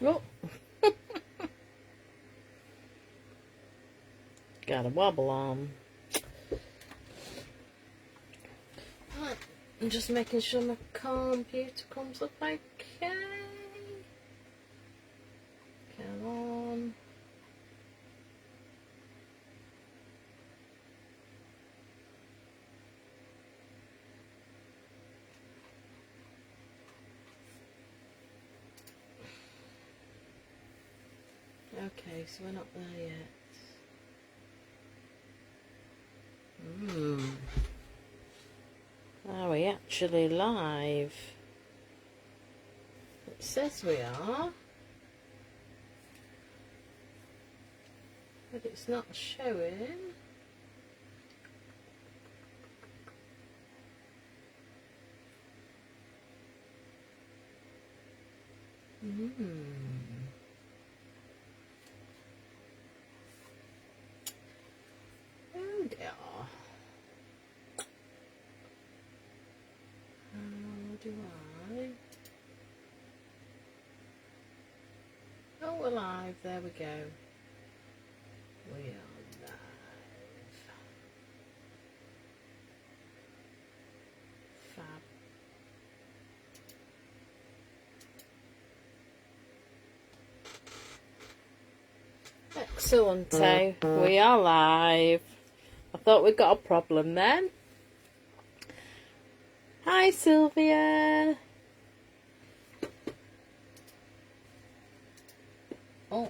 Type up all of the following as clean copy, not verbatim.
Oh. Got a wobble on. Right. I'm just making sure my computer comes up okay. Come on. Okay, so we're not there yet. Are we actually live? It says we are, but it's not showing. Oh dear. How do I? Oh, we're live. There we go. We are live. Fab. Excellent. We are live. I thought we'd got a problem then. Hi, Sylvia. Oh,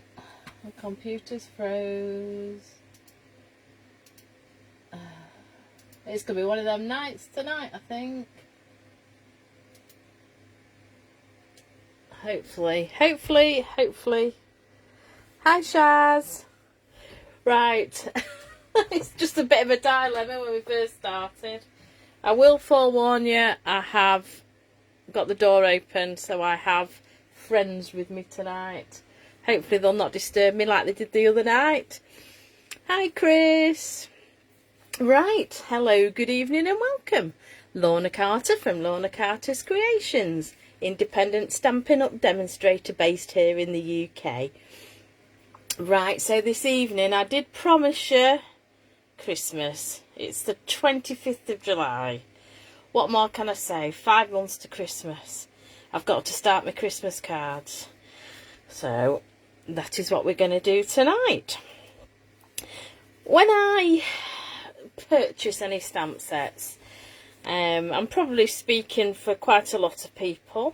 my computer's froze. It's going to be one of them nights tonight, I think. Hopefully. Hi, Shaz. Right. It's just a bit of a dilemma when we first started. I will forewarn you, I have got the door open, so I have friends with me tonight. Hopefully they'll not disturb me like they did the other night. Hi, Chris. Right, hello, good evening and welcome. Lorna Carter from Lorna Carter's Creations, independent Stampin' Up demonstrator based here in the UK. Right, so this evening I did promise you Christmas. It's the 25th of July. What more can I say? 5 months to Christmas. I've got to start my Christmas cards. So that is what we're going to do tonight. When I purchase any stamp sets, I'm probably speaking for quite a lot of people.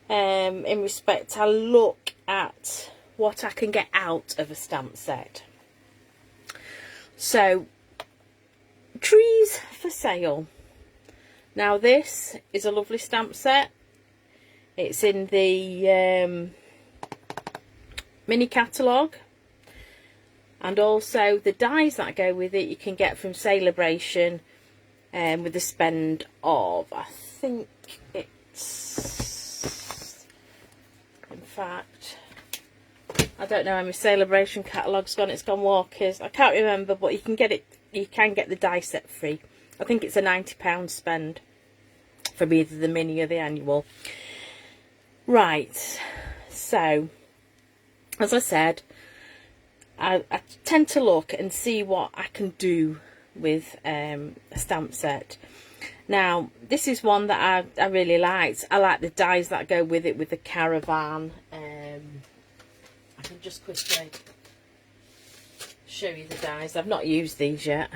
In respect, I look at what I can get out of a stamp set. So, trees for sale. Now this is a lovely stamp set. It's in the mini catalogue, and also the dies that go with it you can get from Celebration, with a spend of, I think it's, in fact, I don't know how my Celebration catalogue's gone. It's gone Walker's. I can't remember, but you can get it. You can get the die set free. I think it's a £90 spend from either the mini or the annual. Right. So, as I said, I tend to look and see what I can do with a stamp set. Now, this is one that I really liked. I like the dies that go with it, with the caravan. I can just quickly show you the dies. I've not used these yet,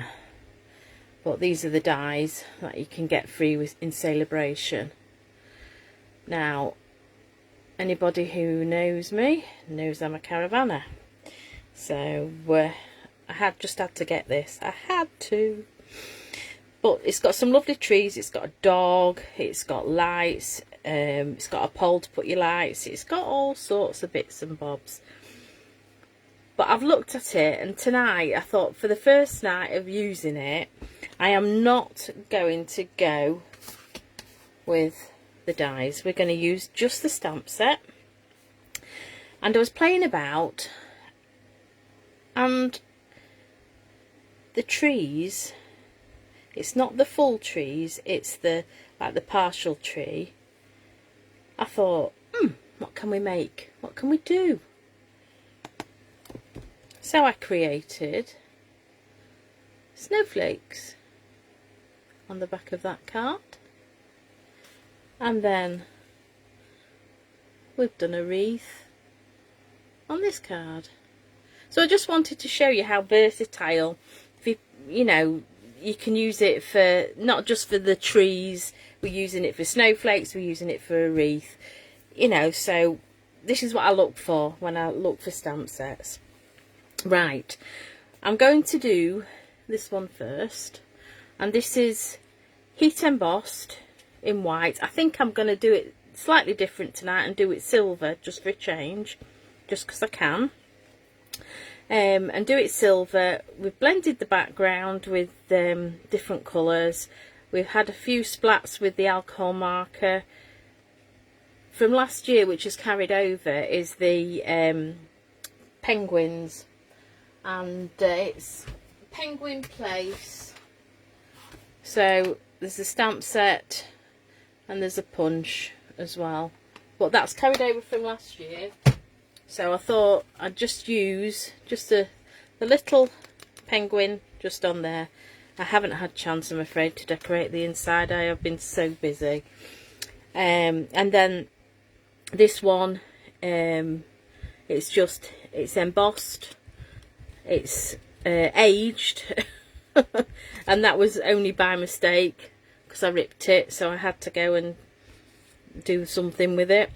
but these are the dies that you can get free in Celebration. Now, anybody who knows me knows I'm a caravanner, so I had to get this. I had to. But it's got some lovely trees. It's got a dog. It's got lights. It's got a pole to put your lights. It's got all sorts of bits and bobs. But I've looked at it, and tonight I thought, for the first night of using it, I am not going to go with the dies. We're going to use just the stamp set. And I was playing about, and the trees, it's not the full trees, it's the like the partial tree. I thought, what can we make? What can we do? So I created snowflakes on the back of that card, and then we've done a wreath on this card. So I just wanted to show you how versatile, if you know, you can use it for, not just for the trees, we're using it for snowflakes, we're using it for a wreath, you know. So this is what I look for when I look for stamp sets. Right, I'm going to do this one first, and this is heat embossed in white. I think I'm going to do it slightly different tonight and do it silver just for a change, just because I can. And do it silver. We've blended the background with different colours. We've had a few splats with the alcohol marker from last year, which has carried over, is the penguins, and it's Penguin Place. So there's a stamp set and there's a punch as well, but that's carried over from last year. So I thought I'd just use the little penguin just on there. I haven't had a chance, I'm afraid, to decorate the inside. I have been so busy. And then this one, it's embossed, it's aged, and that was only by mistake because I ripped it, so I had to go and do something with it.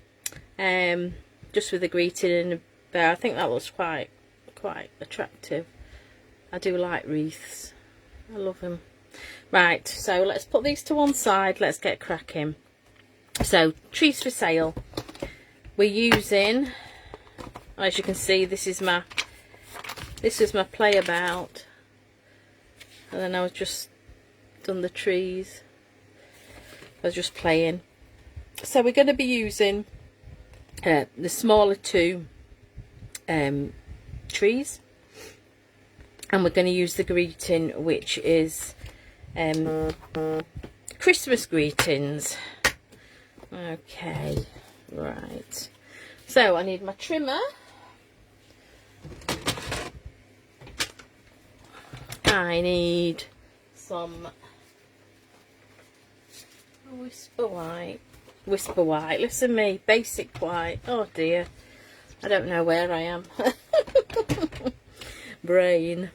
Just with a greeting and a bear. I think that looks quite attractive. I do like wreaths, I love them. Right, so let's put these to one side, let's get cracking. So, trees for sale. We're using, as you can see, this is my play about, and then I was just done the trees. I was just playing. So we're going to be using the smaller two trees, and we're going to use the greeting, which is Christmas greetings. Okay, right, so I need my trimmer, I need some whisper white, listen me, basic white. Oh dear, I don't know where I am. Brain.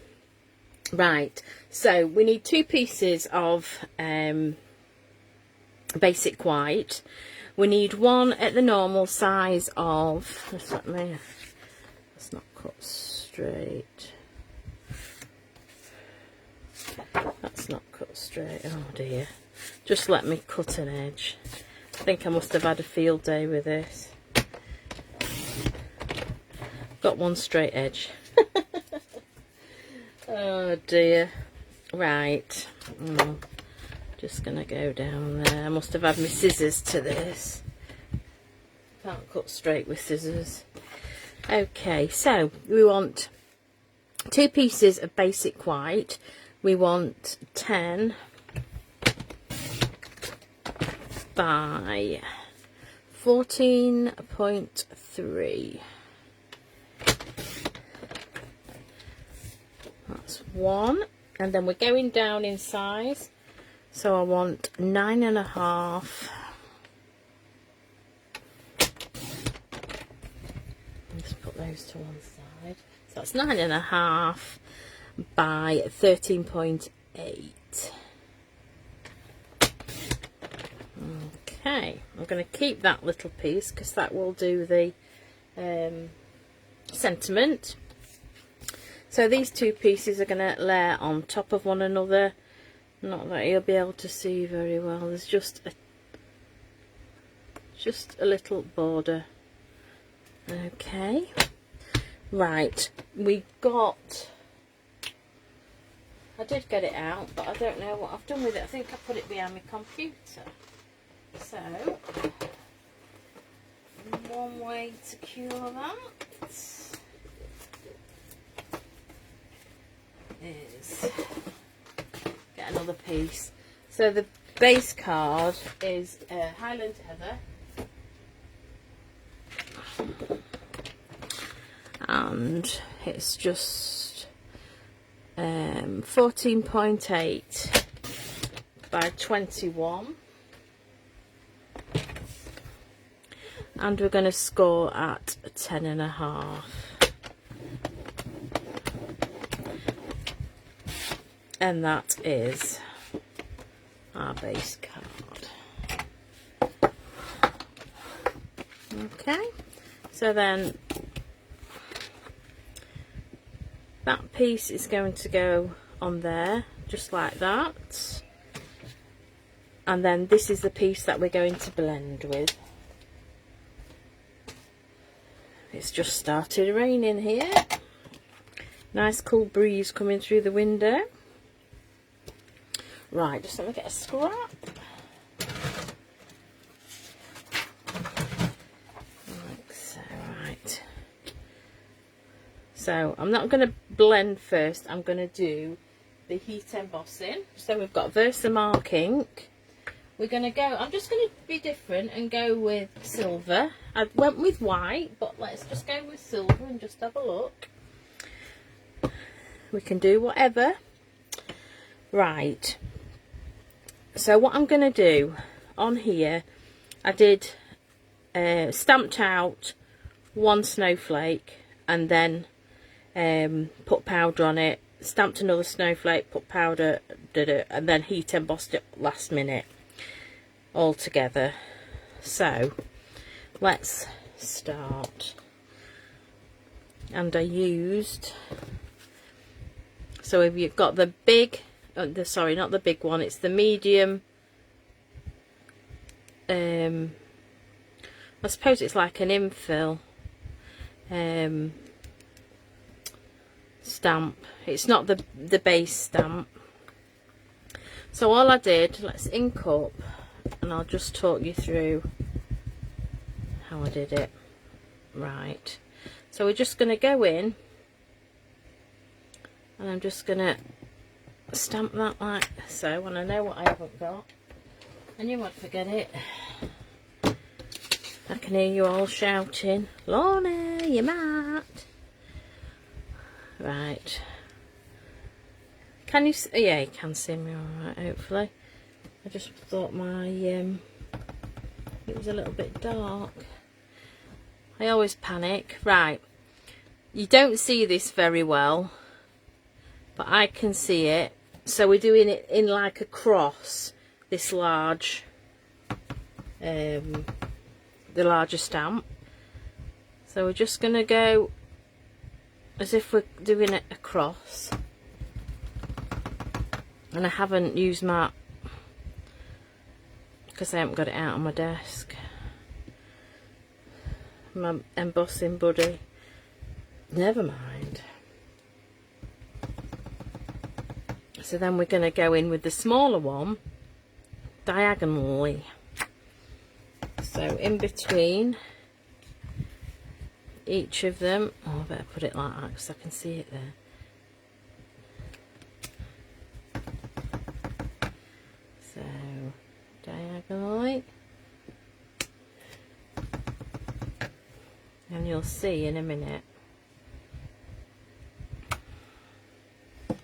Right, so we need 2 pieces of basic white. We need one at the normal size of, let's not cut straight. That's not cut straight. Oh dear, just let me cut an edge. I think I must have had a field day with this. Got one straight edge. Oh dear. Right. Just gonna go down there. I must have had my scissors to this. Can't cut straight with scissors. Okay, so we want 2 pieces of basic white. We want 10 by 14.3. That's 1, and then we're going down in size, so I want 9.5. Let's put those to one side. So that's 9.5 by 13.8. Okay, I'm going to keep that little piece because that will do the sentiment. So these 2 pieces are going to layer on top of one another. Not that you'll be able to see very well. There's just a little border. Okay. Right, we got, I did get it out, but I don't know what I've done with it. I think I put it behind my computer. So, one way to cure that is get another piece. So the base card is Highland Heather. and it's just 14.8 by 21, and we're going to score at 10.5. And that is our base card. Okay, so then that piece is going to go on there just like that, and then this is the piece that we're going to blend with. It's just started raining here. Nice cool breeze coming through the window. Right, just let me get a scrap. Like so, right. So I'm not going to blend first, I'm going to do the heat embossing. So we've got Versamark ink. We're going to go, I'm just going to be different and go with silver. I went with white, but let's just go with silver and just have a look. We can do whatever. Right. So what I'm going to do on here, I did stamped out one snowflake and then put powder on it, stamped another snowflake, put powder, did it, and then heat embossed it last minute all together. So let's start. And I used, so if you've got the big, sorry, not the big one, it's the medium, I suppose it's like an infill stamp. It's not the base stamp. So all I did, let's ink up and I'll just talk you through how I did it. Right, so we're just going to go in and I'm just going to stamp that like so, and I know what I haven't got. I knew I'd forget it. I can hear you all shouting, Lorna, you mat. Right. Can you see? Yeah, you can see me alright, hopefully. I just thought my, it was a little bit dark. I always panic. Right. You don't see this very well, but I can see it. So we're doing it in like a cross, this large, the larger stamp. So we're just going to go as if we're doing it across. And I haven't used my, because I haven't got it out on my desk, my embossing buddy. Never mind. So then we're going to go in with the smaller one diagonally. So in between each of them, oh, I better put it like that because I can see it there. So diagonally, and you'll see in a minute.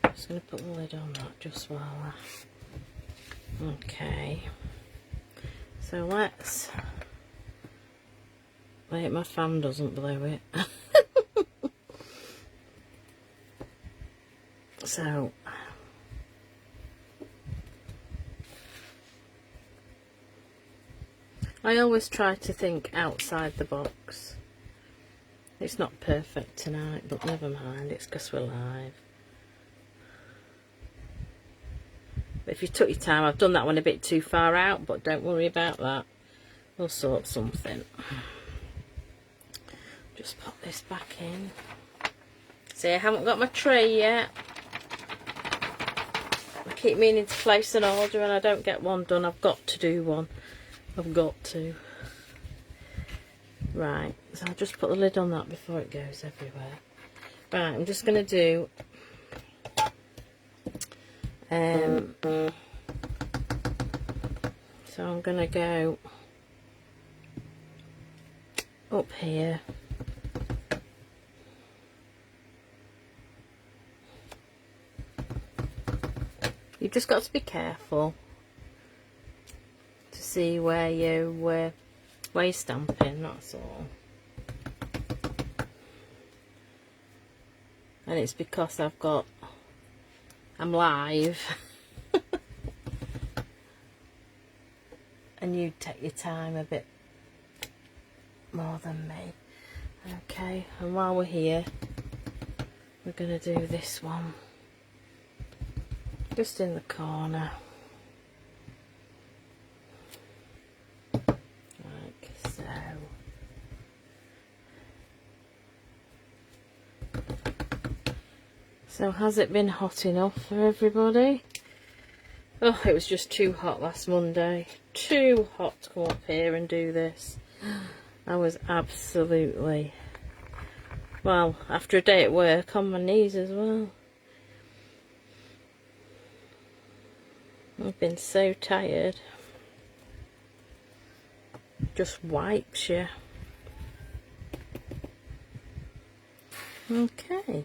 Just going to put the lid on that just while okay. So let's wait, my fan doesn't blow it. So I always try to think outside the box. It's not perfect tonight, but never mind, it's because we're live. But if you took your time, I've done that one a bit too far out, but don't worry about that. We'll sort something. Just pop this back in. See, I haven't got my tray yet. I keep meaning to place an order and I don't get one done. I've got to do one. I've got to. Right, so I'll just put the lid on that before it goes everywhere. Right, I'm just going to do so I'm going to go up here. You've just got to be careful to see where you're stamping, that's all. And it's because I'm live. And you take your time a bit more than me. Okay, and while we're here, we're going to do this one. Just in the corner. Like so. So has it been hot enough for everybody? Oh, it was just too hot last Monday. Too hot to come up here and do this. I was absolutely, well, after a day at work, on my knees as well. I've been so tired. Just wipes you. Okay.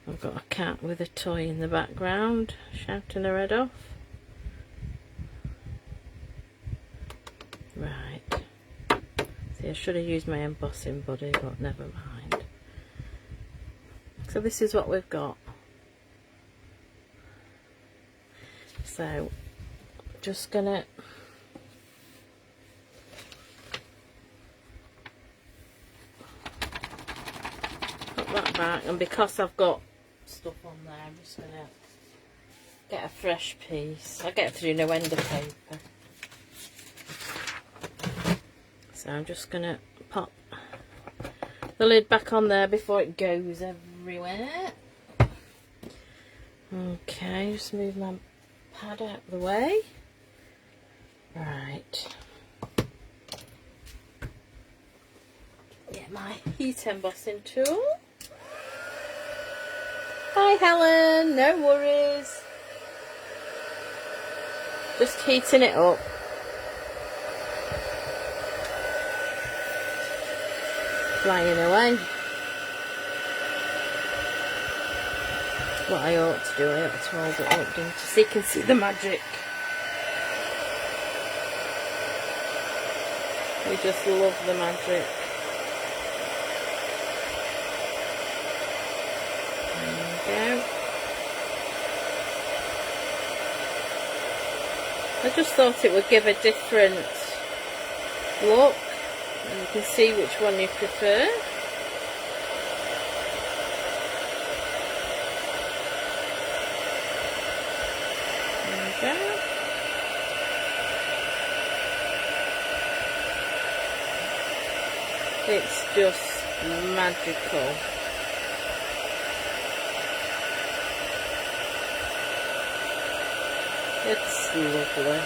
I've got a cat with a toy in the background, shouting her head off. Right. See, I should have used my embossing buddy, but never mind. So this is what we've got. So, just gonna put that back, and because I've got stuff on there, I'm just gonna get a fresh piece. I get through no end of paper. So I'm just gonna pop the lid back on there before it goes everywhere. Okay, just move my pad out of the way. Right. Get my heat embossing tool. Hi Helen, no worries. Just heating it up. Flying away. What I ought to do, I ought to hold it up, don't you? So you can see the magic. We just love the magic. There we go. I just thought it would give a different look, and you can see which one you prefer. It's just magical. It's lovely.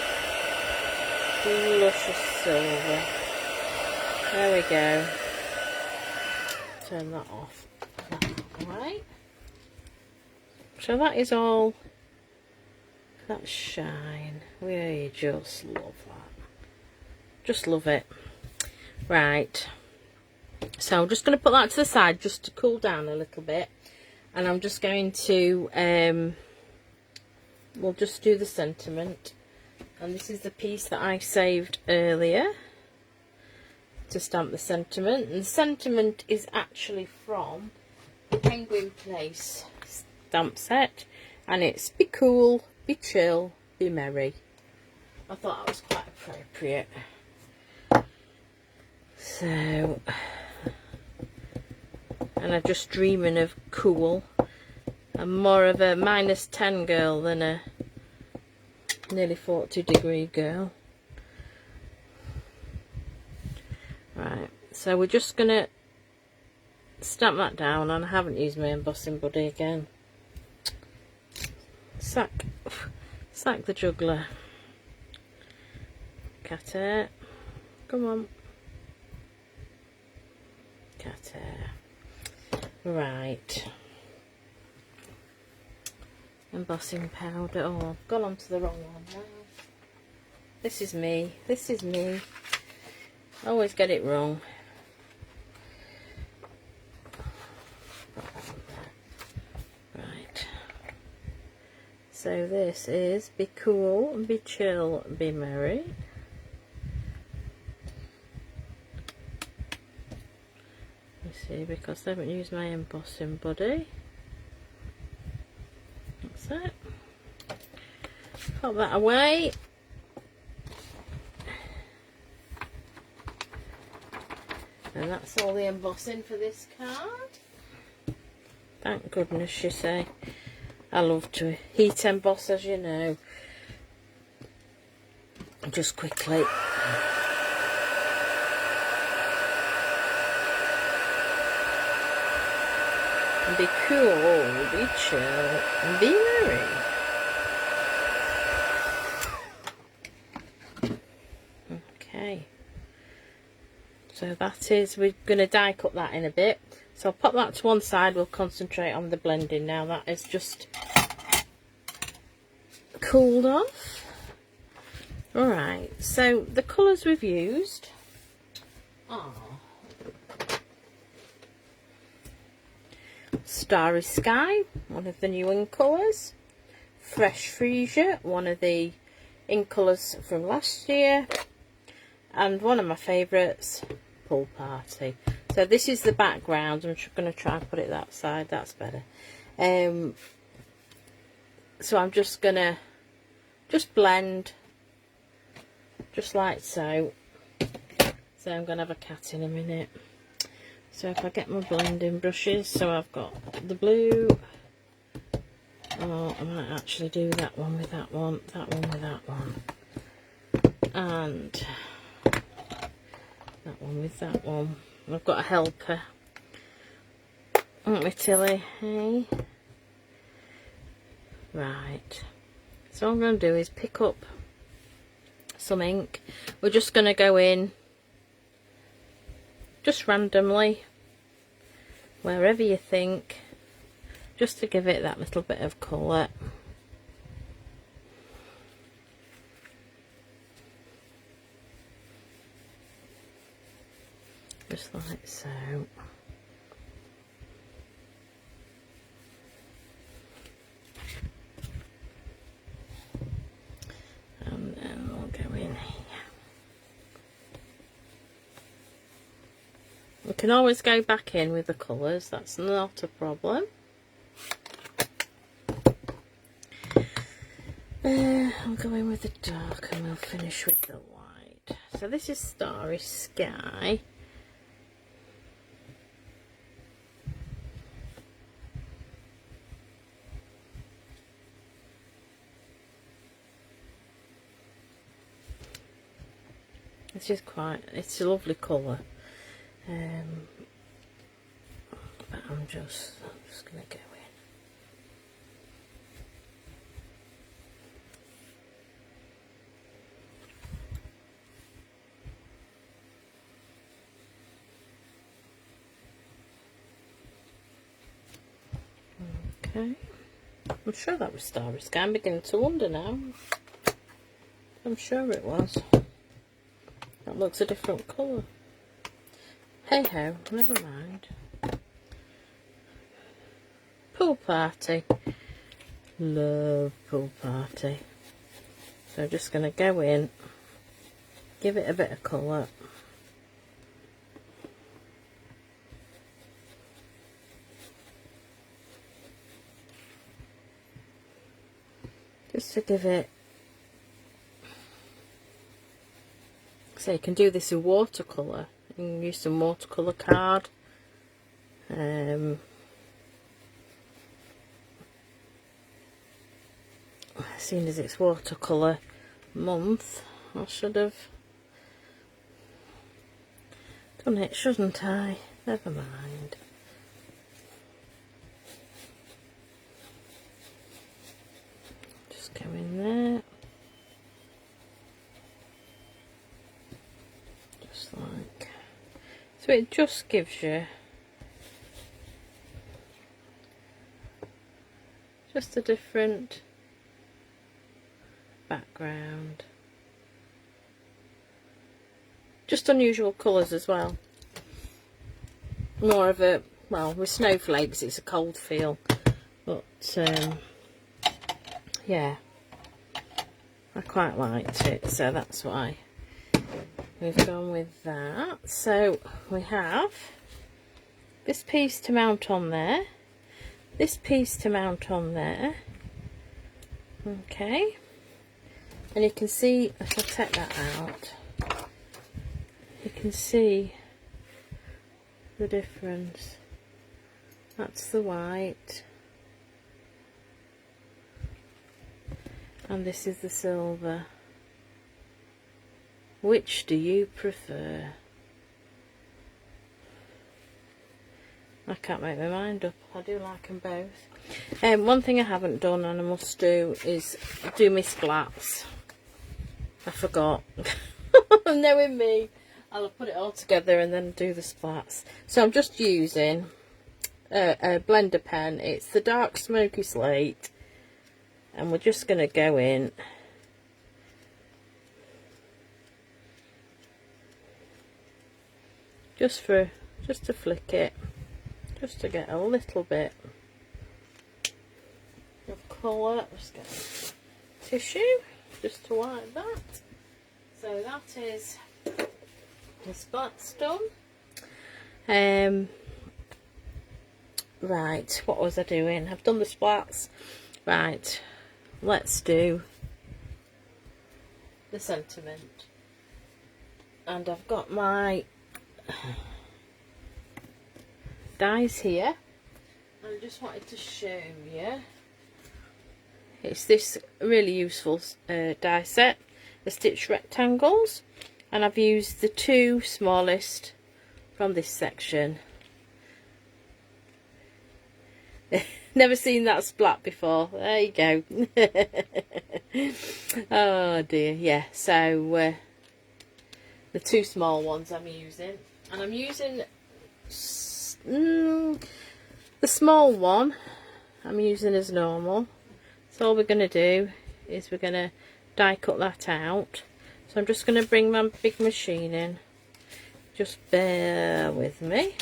Luscious silver. There we go. Turn that off. Right. So that is all. That shine. We just love that. Just love it. Right. So I'm just going to put that to the side just to cool down a little bit, and I'm just going to we'll just do the sentiment, and this is the piece that I saved earlier to stamp the sentiment, and the sentiment is actually from the Penguin Place stamp set, and it's be cool, be chill, be merry. I thought that was quite appropriate. So, and I'm just dreaming of cool. I'm more of a -10 girl than a nearly 40-degree girl. Right, so we're just going to stamp that down, and I haven't used my embossing buddy again. Sack the juggler. Cat it. Come on. Cat it. Right. Embossing powder. Oh, I've gone on to the wrong one now. This is me. This is me. I always get it wrong. Right. So this is Be Cool, Be Chill, Be Merry. You see, because I haven't used my embossing buddy. That's it. Pop that away. And that's all the embossing for this card. Thank goodness, you say. I love to heat emboss, as you know. Just quickly. Be cool, be chill, and be merry. Okay. So that is, we're going to die cut that in a bit. So I'll pop that to one side, we'll concentrate on the blending now. That is just cooled off. Alright, so the colours we've used are Starry Sky, one of the new ink colours, Fresh Freesia, one of the ink colours from last year, and one of my favourites, Pool Party. So this is the background. I'm just going to try and put it that side, that's better. So I'm just going to blend just like so. So I'm going to have a cat in a minute. So if I get my blending brushes, so I've got the blue. Oh, I might actually do that one with that one, that one with that one, and that one with that one. I've got a helper. Aren't we, Tilly? Hey? Right. So what I'm going to do is pick up some ink. We're just going to go in just randomly, wherever you think, just to give it that little bit of colour. Just like so. And then we'll go in here. We can always go back in with the colours, that's not a problem. I'll go in with the dark and we'll finish with the white. So this is Starry Sky. It's just quite, it's a lovely colour. But I'm just going to go in. Okay. I'm sure that was Starry Sky. I'm beginning to wonder now. I'm sure it was. That looks a different colour. Hey ho, never mind. Pool Party. Love Pool Party. So I'm just going to go in, give it a bit of colour. Just to give it, so you can do this in watercolour. You can use some watercolour card. Seeing as it's watercolour month, I should have done it, shouldn't I? Never mind. Just go in there. Just like, so it just gives you just a different background. just unusual colours as well. More of a, well, with snowflakes it's a cold feel, but yeah, I quite liked it, so that's why we've gone with that. So we have this piece to mount on there, this piece to mount on there, okay, and you can see, if I take that out, you can see the difference. That's the white, and this is the silver. Which do you prefer? I can't make my mind up. I do like them both. One thing I haven't done and I must do is do my splats. I forgot. Knowing me, I'll put it all together and then do the splats. So I'm just using a blender pen. It's the dark Smokey Slate, and we're just going to go in just to flick it, just to get a little bit of colour. Just get tissue just to wipe that. So that is the splats done. Right, what was I doing? I've done the splats. Right, let's do the sentiment. And I've got my dies here. I just wanted to show you. It's this really useful die set, the stitch rectangles, and I've used the two smallest from this section. Never seen that splat before. There you go. Oh dear, yeah. So the two small ones I'm using, and I'm using the small one I'm using as normal. So all we're going to do is we're going to die cut that out. So I'm just going to bring my big machine in. Just bear with me.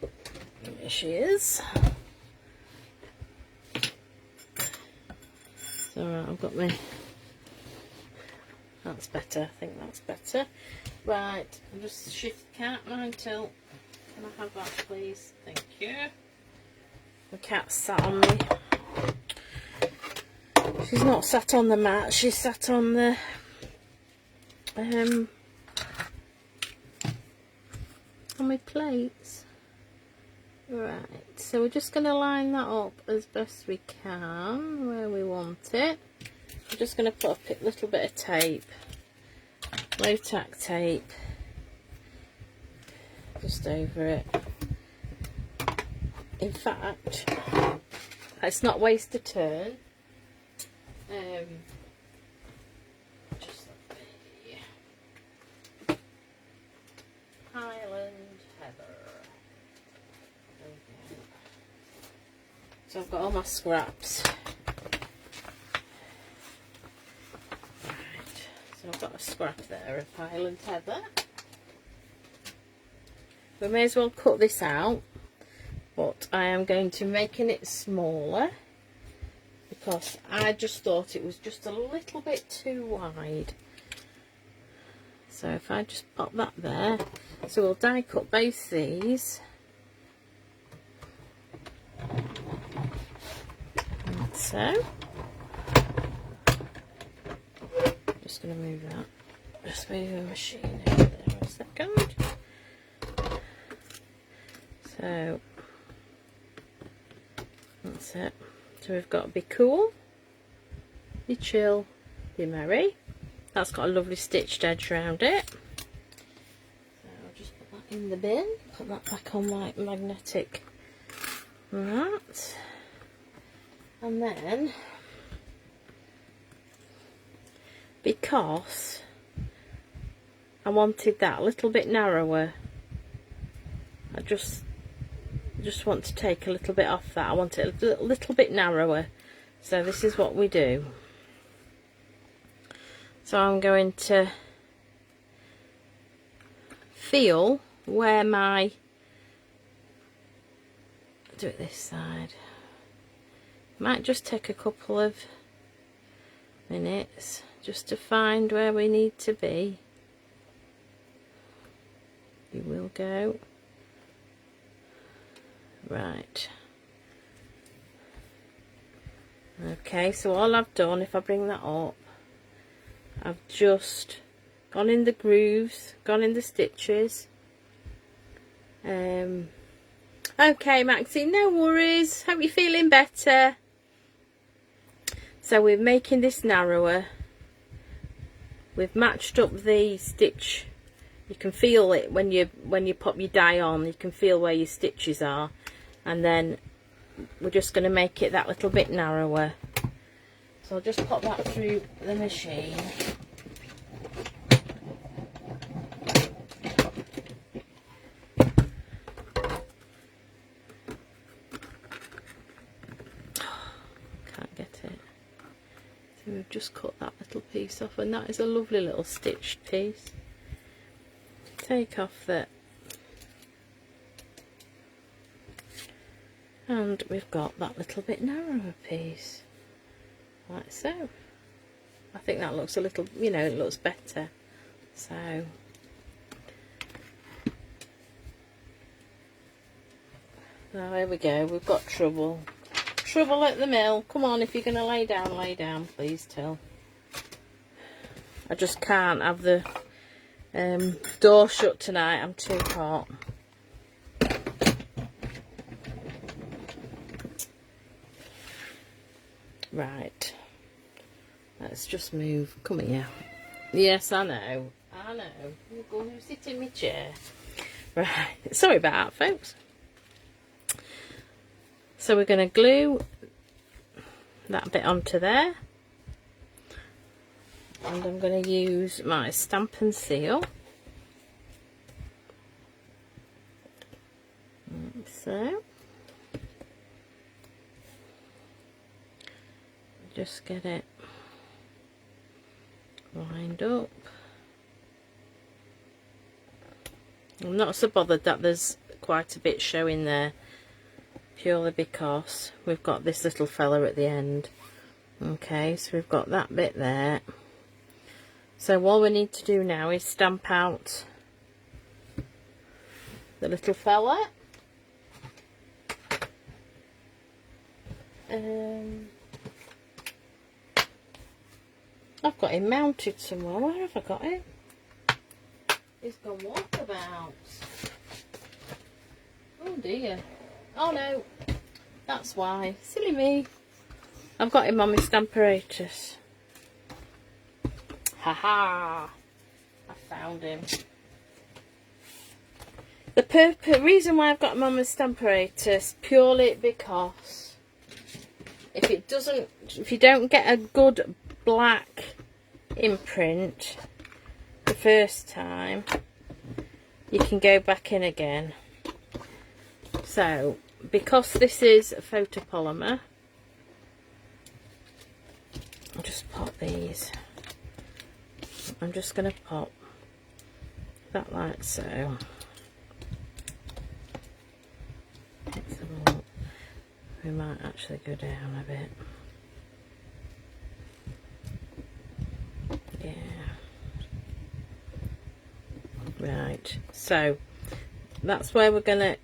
There she is. So I've got my, that's better, I think that's better. Right, I'll just shift the cat mine till, can I have that please? Thank you. The cat sat on me. She's not sat on the mat, she's sat on the on my plates. Right, so we're just going to line that up as best we can where we want it. I'm just going to put a little bit of tape, low tack tape, just over it. In fact, let's not waste a turn. Just let me, Highland Heather. Okay. So I've got all my scraps. Right, so I've got a scrap there of Highland Heather. We may as well cut this out, but I am going to making it smaller because I just thought it was just a little bit too wide. So if I just pop that there, so we'll die cut both these. And so, just going to move that, just move the machine over there a second. So that's it. So we've got be cool, be chill, be merry. That's got a lovely stitched edge around it. So I'll just put that in the bin, put that back on my magnetic mat. And then, because I wanted that a little bit narrower, I just want to take a little bit off that. I want it a little bit narrower. So this is what we do. So I'm going to feel where my, do it this side, might just take a couple of minutes just to find where we need to be. You will go right. Okay, so all I've done, if I bring that up, I've just gone in the grooves, gone in the stitches. Okay, Maxine, no worries. Hope you're feeling better. So we're making this narrower. We've matched up the stitch. You can feel it when you pop your die on. You can feel where your stitches are, and then we're just going to make it that little bit narrower. So I'll just pop that through the machine. Can't get it. So we've just cut that little piece off, and that is a lovely little stitched piece. Take off that, and we've got that little bit narrower piece, like so. I think that looks a little, you know, it looks better. So now here we go, we've got trouble at the mill. Come on, if you're going to lay down, please, Till. I just can't have the door shut tonight, I'm too hot. Right, let's just move. Come here. Yes, I know. You go sit in my chair. Right, sorry about that, folks. So we're going to glue that bit onto there. And I'm going to use my stamp and seal. So just get it lined up. I'm not so bothered that there's quite a bit showing there, purely because we've got this little fella at the end. Okay, so we've got that bit there. So all we need to do now is stamp out the little fella. I've got him mounted somewhere. Where have I got him? He's gone walkabout. Oh dear. Oh no. That's why. Silly me. I've got him on my Stamparatus. Haha. I found him. The reason why I've got him on my Stamparatus, purely because if you don't get a good black imprint the first time, you can go back in again. So because this is a photopolymer, I'll just pop these. I'm just going to pop that like so. We might actually go down a bit. Yeah. Right, so that's where we're going to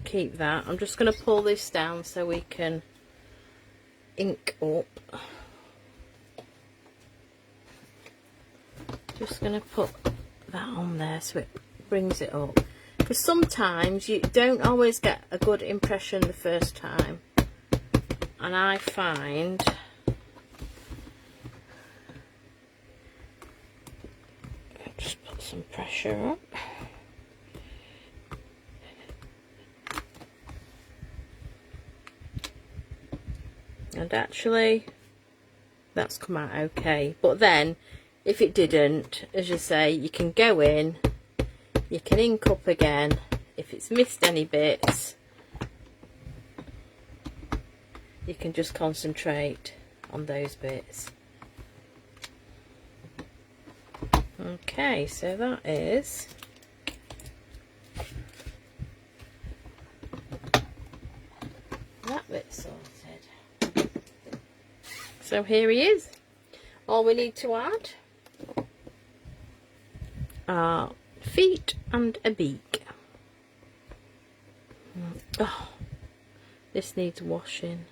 keep that. I'm just going to pull this down so we can ink up. Just going to put that on there so it brings it up, because sometimes you don't always get a good impression the first time, and I find just put some pressure up. And actually that's come out okay, but then if it didn't, as you say, you can go in, you can ink up again. If it's missed any bits, you can just concentrate on those bits. Okay, so that is that bit sorted. So here he is. All we need to add are feet and a beak. Oh, this needs washing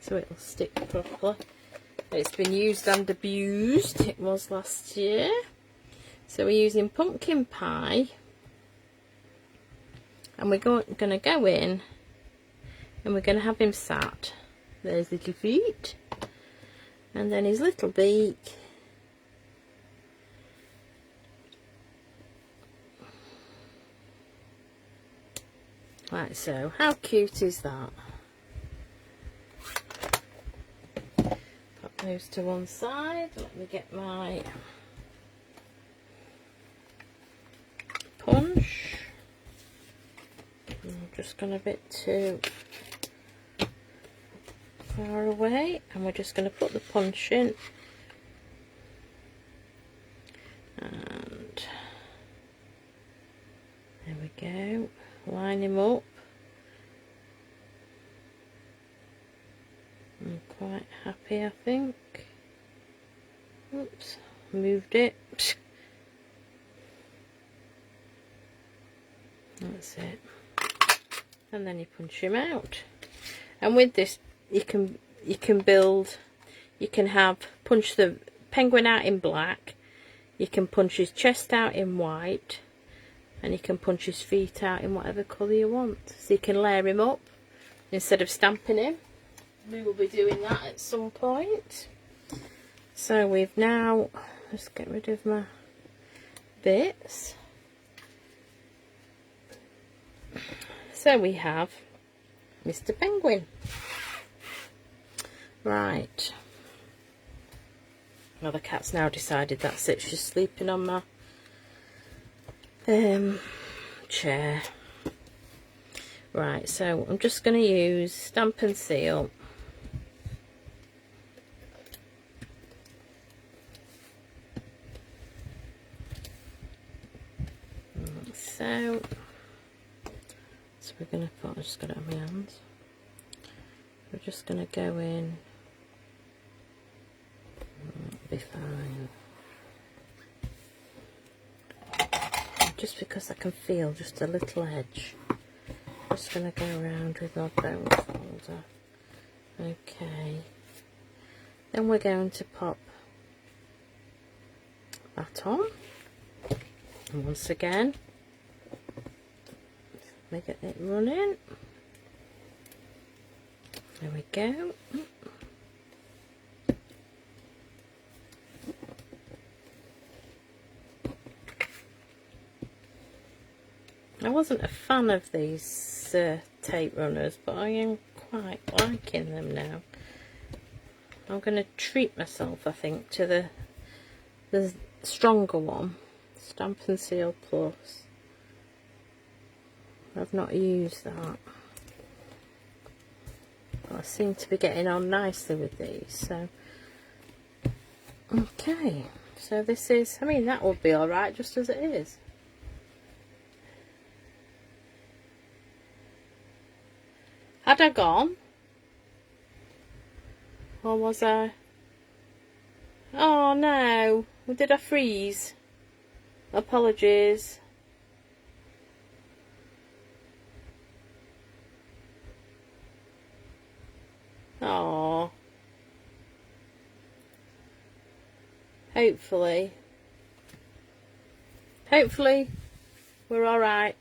so it'll stick properly. It's been used and abused. It was last year. So we're using pumpkin pie, and we're going to go in and we're going to have him sat. There's little feet and then his little beak. Right, so how cute is that? Pop those to one side. Let me get my punch. I'm just going a bit too far away, and we're just going to put the punch in. And there we go. Line him up. I'm quite happy, I think. Oops, moved it. That's it. And then you punch him out. And with this, you can build. You can punch the penguin out in black. You can punch his chest out in white. And you can punch his feet out in whatever colour you want. So you can layer him up instead of stamping him. We will be doing that at some point. So we've now, let's get rid of my bits. So we have Mr. Penguin. Right. Well, the cat's now decided that's it. She's sleeping on my chair. Right, so I'm just going to use Stamp and Seal. So we're going to put, I just got it on my hands. We're just going to go in. That'll be fine. Just because I can feel just a little edge. Just going to go around with my bone folder. Okay. Then we're going to pop that on. And once again, let me get it running. There we go. I wasn't a fan of these tape runners, but I am quite liking them now. I'm going to treat myself, I think, to the stronger one, Stamp and Seal Plus. I've not used that. But I seem to be getting on nicely with these, so okay. So this is, I mean, that would be alright just as it is. Had I gone? Or was I? Oh no, did I freeze? Apologies. Oh. Hopefully we're alright.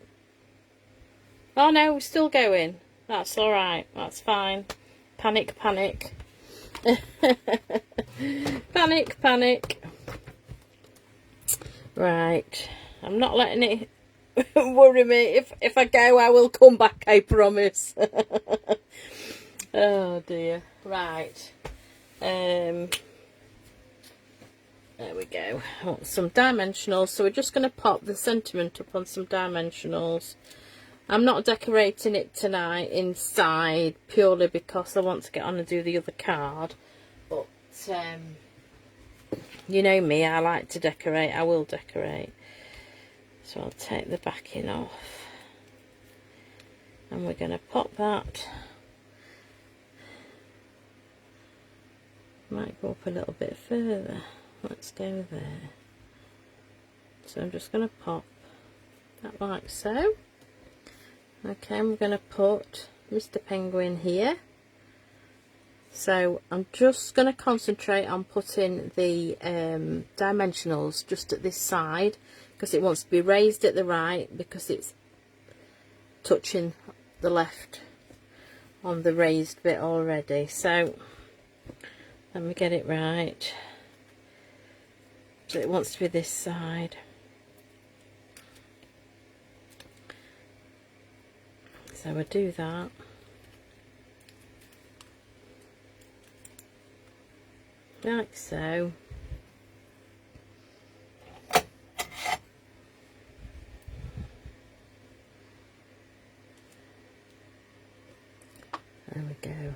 Oh no, we're still going. That's alright, that's fine. Panic. Panic. Right. I'm not letting it worry me. If I go, I will come back, I promise. Oh dear. Right. There we go. I want some dimensionals, so we're just going to pop the sentiment up on some dimensionals. I'm not decorating it tonight inside purely because I want to get on and do the other card, but you know me, I like to decorate. I will decorate. So I'll take the backing off, and we're going to pop that. Might go up a little bit further. Let's go there. So I'm just going to pop that like so. Okay, I'm going to put Mr. Penguin here. So I'm just going to concentrate on putting the dimensionals just at this side, because it wants to be raised at the right, because it's touching the left on the raised bit already. So let me get it right. So it wants to be this side. So we'll do that. Like so. There we go.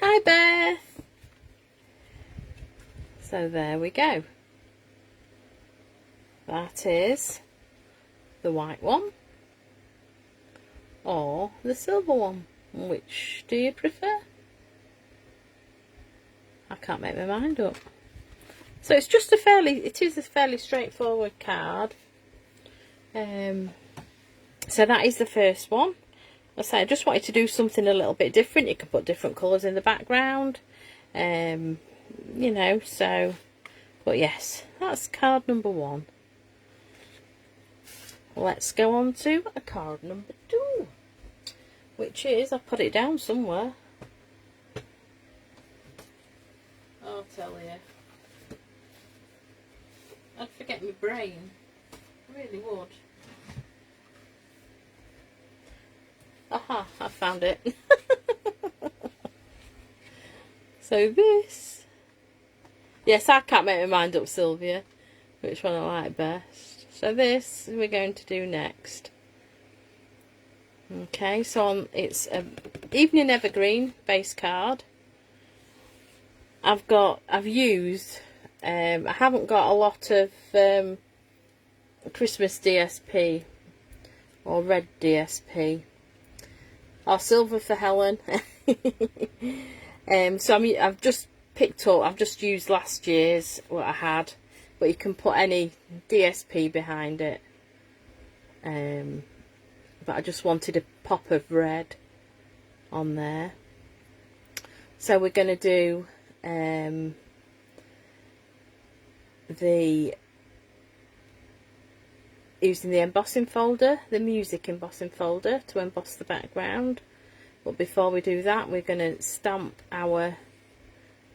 Hi Beth! So there we go. That is the white one or the silver one. Which do you prefer? I can't make my mind up. So it's just it is a fairly straightforward card. So that is the first one. I say I just wanted to do something a little bit different. You can put different colours in the background, you know. So, but yes, that's card number 1. Let's go on to a card number 2, which is, I'll put it down somewhere. I'll tell you, I'd forget my brain. I really would. Aha, I found it. So this, yes, I can't make my mind up, Sylvia, which one I like best. So this we're going to do next. Okay, so it's a Evening Evergreen base card. I've used, I haven't got a lot of Christmas DSP or red DSP. Or silver for Helen. So I've just picked up, I've just used last year's, what I had, but you can put any DSP behind it. But I just wanted a pop of red on there. So we're going to do using the embossing folder, the music embossing folder, to emboss the background. But before we do that, we're going to stamp our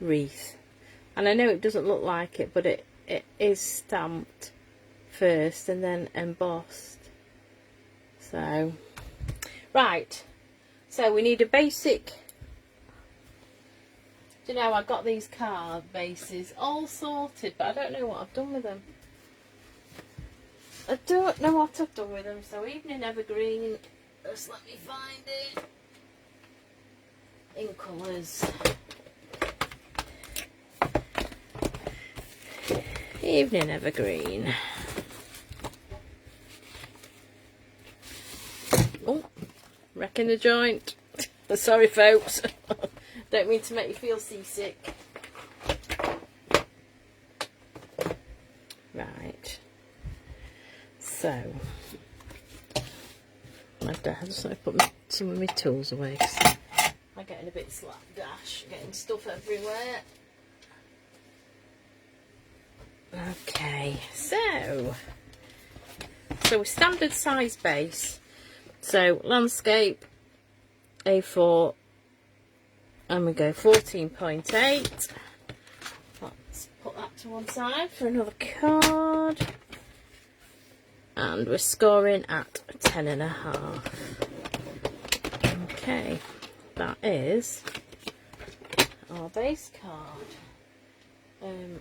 wreath. And I know it doesn't look like it, but it is stamped first and then embossed. So, right. So we need a basic. Do you know, I got these card bases all sorted, but I don't know what I've done with them. I don't know what I've done with them. So Evening Evergreen, just let me find it. In colours. Evening Evergreen. Oh, wrecking the joint. Sorry folks. Don't mean to make you feel seasick. Right. So, I just want to put some of my tools away, because I'm getting a bit slapdash, getting stuff everywhere. Okay, so a standard size base. So landscape A4, and we go 14.8. Let's put that to one side for another card. And we're scoring at 10.5. Okay, that is our base card.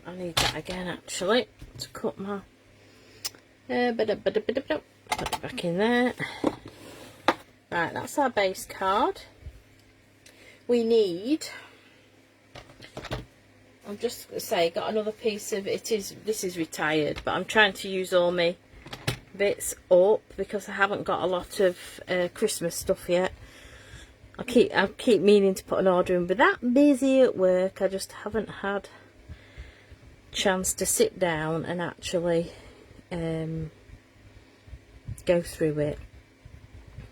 I need that again actually to cut my put it back in there. Right, that's our base card. We need I'm just going to say, got another piece of, this is retired, but I'm trying to use all my bits up because I haven't got a lot of Christmas stuff yet. I keep meaning to put an order in, but that busy at work, I just haven't had chance to sit down and actually go through it,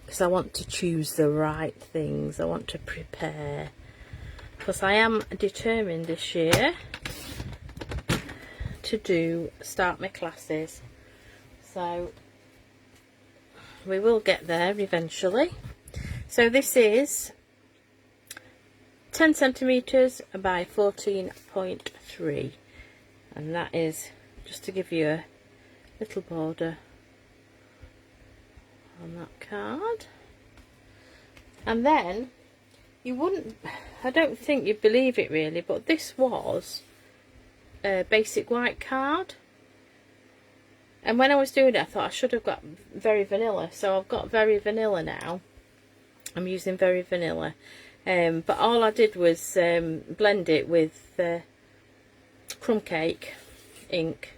because I want to choose the right things. I want to prepare, because I am determined this year to start my classes, so we will get there eventually. So this is 10 centimeters by 14.3, and that is just to give you a little border on that card. And then you wouldn't, I don't think you'd believe it really, but this was a basic white card, and when I was doing it I thought I should have got Very Vanilla, so I've got Very Vanilla now. I'm using Very Vanilla, but all I did was blend it with crumb cake ink.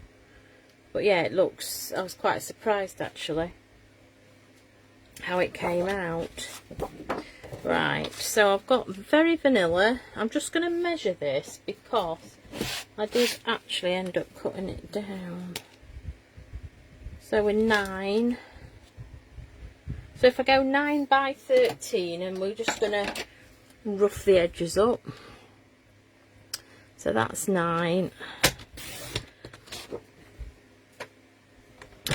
But yeah, it looks, I was quite surprised actually how it came out. Right, so I've got Very Vanilla. I'm just going to measure this because I did actually end up cutting it down. So we're 9. So if I go 9 by 13, and we're just going to rough the edges up. So that's 9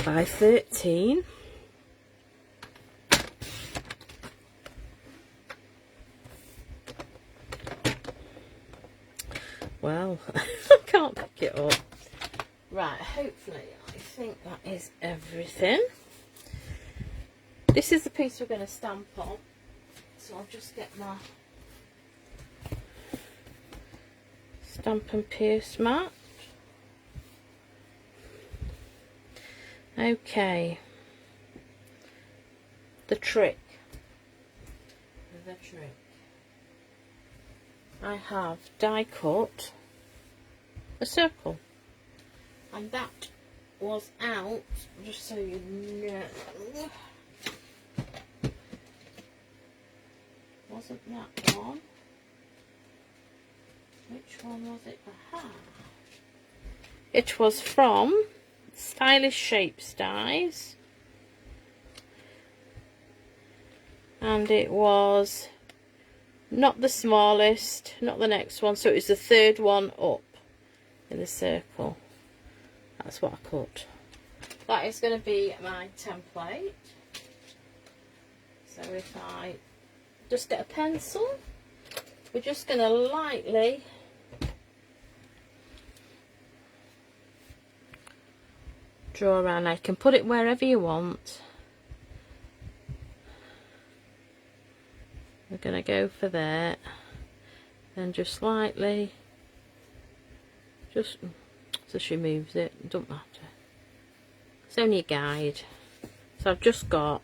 by 13. Well, I can't pick it up. Right, hopefully, I think that is everything. This is the piece we're going to stamp on, so I'll just get my Stamp and Pierce mat. Okay, the trick. I have die cut a circle, and that was out, just so you know. Wasn't that one? Which one was it? Aha! It was from Stylish Shapes Dies, and it was not the smallest, not the next one, so it was the third one up in the circle. That's what I cut. That is going to be my template. So if I just get a pencil, we're just going to lightly draw around. I can put it wherever you want. We're going to go for there, and just slightly, just so she moves it, it doesn't matter. It's only a guide. So I've just got,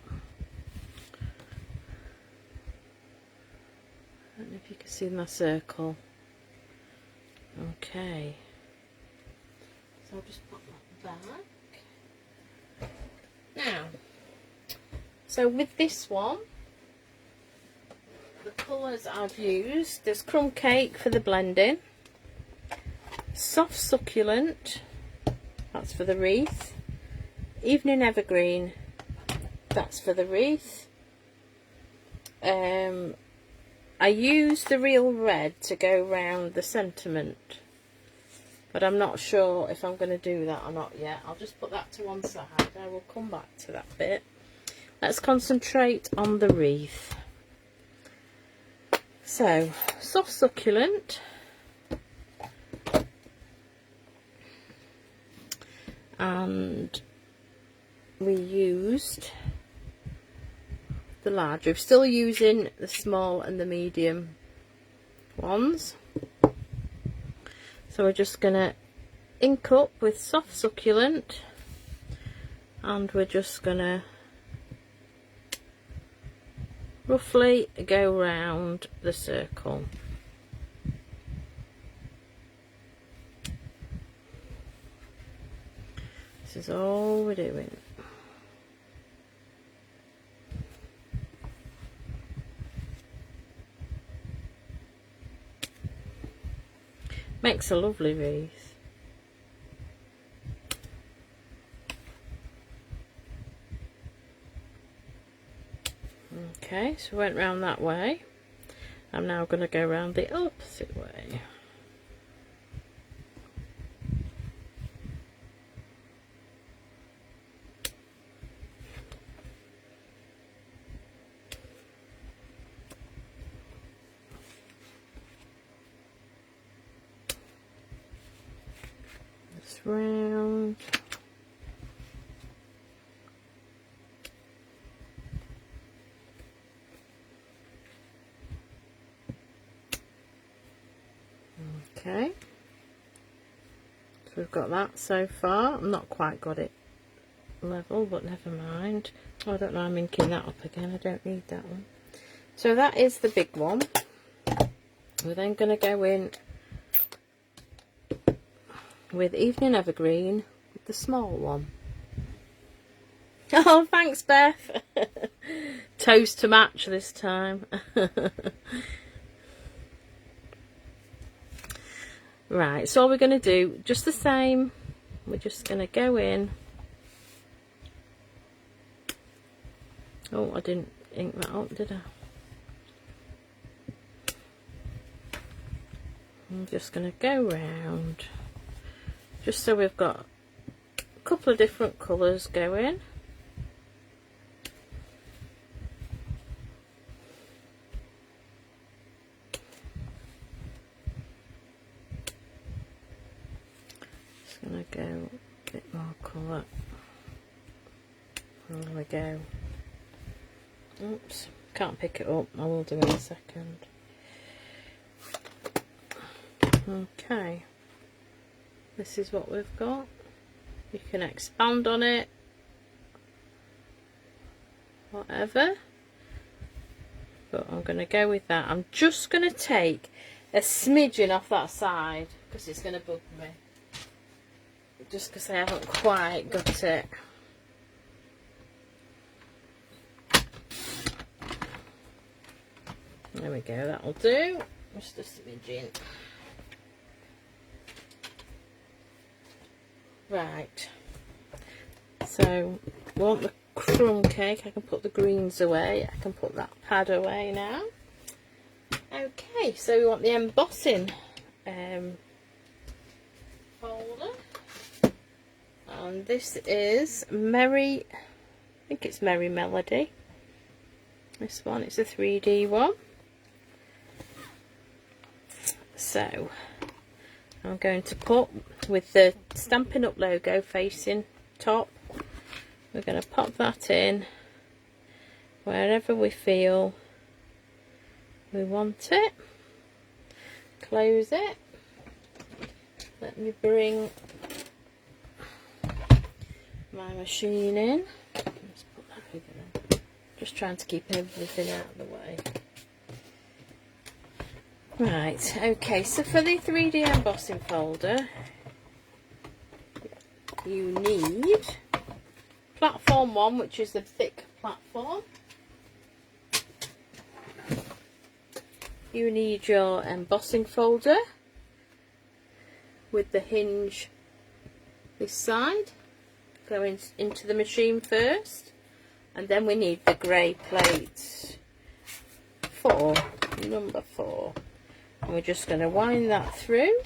I don't know if you can see my circle. Okay. So I'll just put that back. Now, so with this one, the colours I've used, there's Crumb Cake for the blending, Soft Succulent, that's for the wreath, Evening Evergreen, that's for the wreath. I used the Real Red to go round the sentiment, but I'm not sure if I'm going to do that or not yet. I'll just put that to one side. I will come back to that bit. Let's concentrate on the wreath. So, Soft Succulent, and we used the large. We're still using the small and the medium ones. So we're just going to ink up with Soft Succulent, and we're just going to roughly go round the circle. This is all we're doing. Makes a lovely wreath. Okay, so we went round that way. I'm now going to go round the opposite way. Round. Okay, so we've got that so far. I'm not quite got it level, but never mind. Oh, I don't know, I'm inking that up again. I don't need that one. So that is the big one. We're then going to go in with Evening Evergreen with the small one. Oh, thanks, Beth. Toast to match this time. Right, so all we're going to do, just the same. We're just going to go in. Oh, I didn't ink that up, did I? I'm just going to go round. Just so we've got a couple of different colours going. Just going to go a bit more colour. There we go. Oops, can't pick it up. I will do in a second. Okay. This is what we've got. You can expand on it, whatever, but I'm going to go with that. I'm just going to take a smidgen off that side because it's going to bug me, just because I haven't quite got it. There we go, that'll do. Just a smidgen. Right, so I want the crumb cake. I can put the greens away. I can put that pad away now. Okay, so we want the embossing folder, and this is Merry, I think it's Merry Melody. This one, it's a 3D one. So I'm going to put, with the Stampin' Up logo facing top, we're going to pop that in wherever we feel we want it. Close it. Let me bring my machine in. Let's put that over there. Just trying to keep everything out of the way. Right, okay, so for the 3D embossing folder, you need platform 1, which is the thick platform. You need your embossing folder with the hinge this side. Go into the machine first, and then we need the grey plate 4, number 4. And we're just going to wind that through.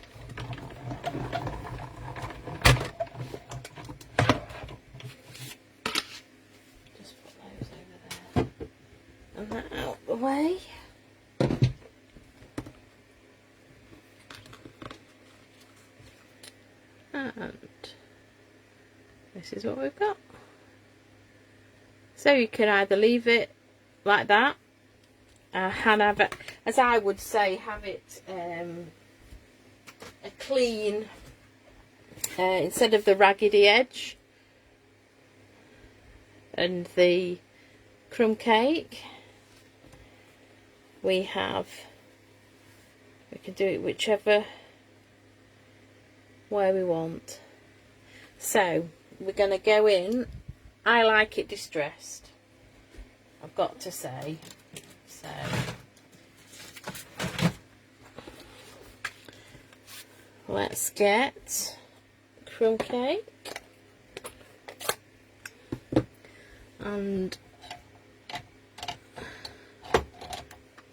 Just put those over there. And that out the way. And this is what we've got. So you can either leave it like that, and have it, as I would say, have it a clean, instead of the raggedy edge and the crumb cake, we can do it whichever way we want. So we're going to go in. I like it distressed, I've got to say. So let's get crumb cake and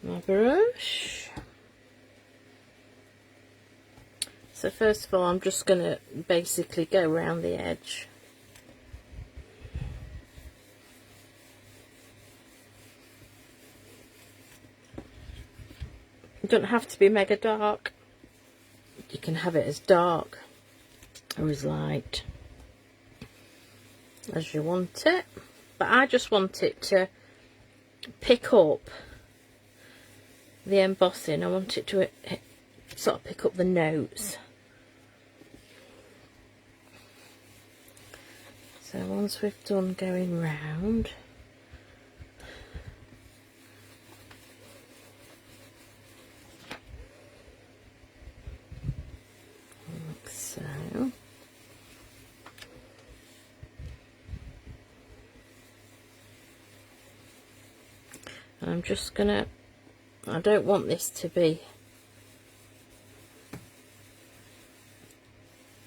my brush. So first of all, I'm just going to basically go around the edge. It doesn't have to be mega dark. You can have it as dark or as light as you want it. But I just want it to pick up the embossing. I want it to sort of pick up the notes. So once we've done going round, like so, I'm just gonna, I don't want this to be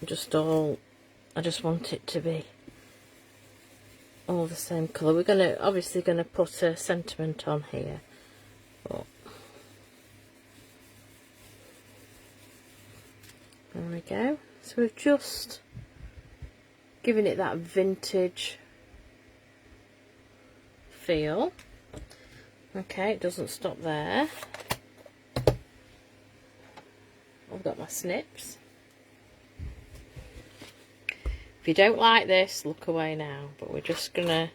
just all, I just want it to be all the same colour. We're gonna obviously gonna put a sentiment on here, but there we go. So we've just given it that vintage feel. Okay, it doesn't stop there. I've got my snips. If you don't like this, look away now, but we're just gonna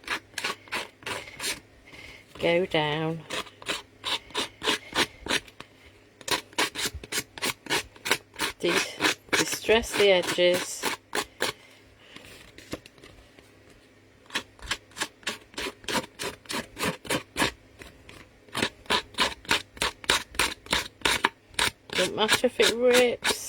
go down distress the edges, don't matter if it rips.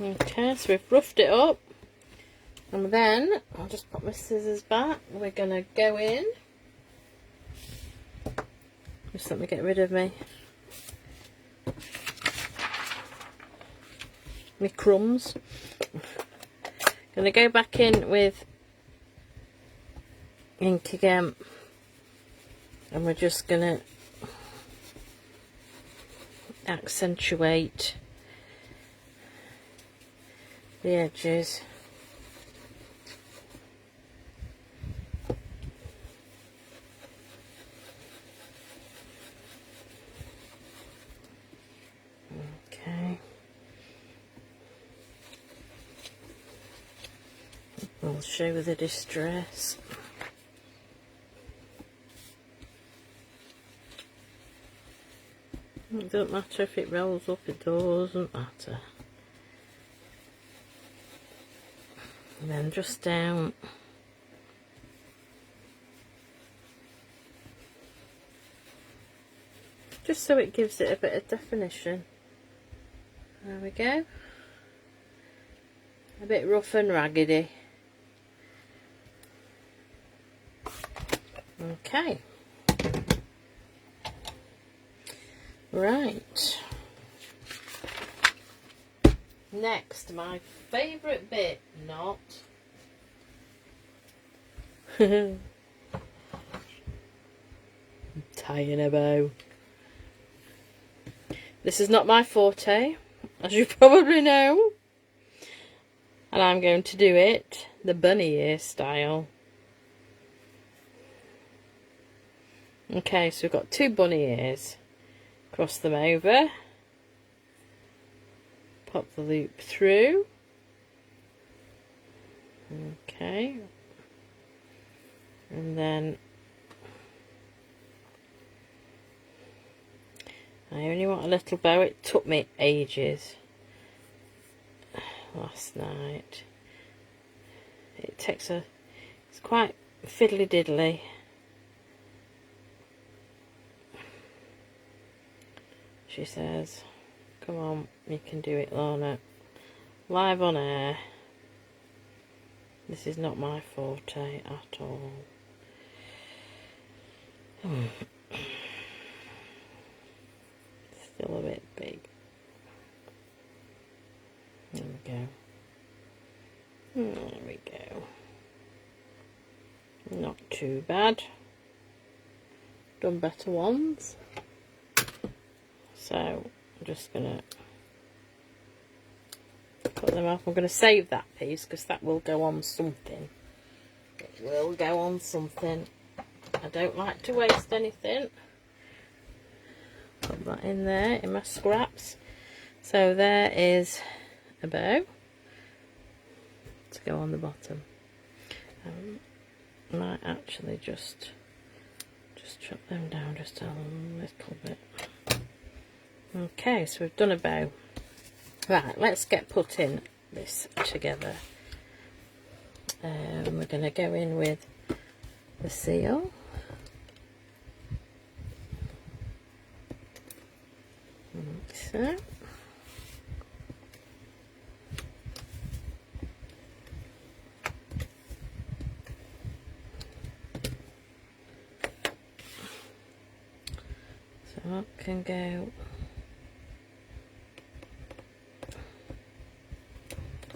Okay, so we've roughed it up, and then I'll just put my scissors back. We're gonna go in. Just let me get rid of my crumbs. Gonna go back in with ink again, and we're just gonna accentuate the edges. Okay. I'll show the distress. It doesn't matter if it rolls up, it doesn't matter. And then just down just so it gives it a bit of definition. There we go. A bit rough and raggedy. Okay. Right. Next, my favourite bit, not. Tying a bow. This is not my forte, as you probably know. And I'm going to do it the bunny ear style. Okay, so we've got 2 bunny ears. Cross them over. Pop the loop through. Okay. And then I only want a little bow. It took me ages last night. It's quite fiddly diddly. she says. Come on, you can do it, Lorna. Live on air. This is not my forte at all. Still a bit big. There we go. There we go. Not too bad. Done better ones. So I'm just gonna put them off. I'm gonna save that piece because that will go on something. It will go on something. I don't like to waste anything. Put that in there in my scraps. So there is a bow to go on the bottom. I might actually just chop them down just a little bit. Okay, so we've done a bow. Right, let's get putting this together. We're going to go in with the seal. Like so. So that can go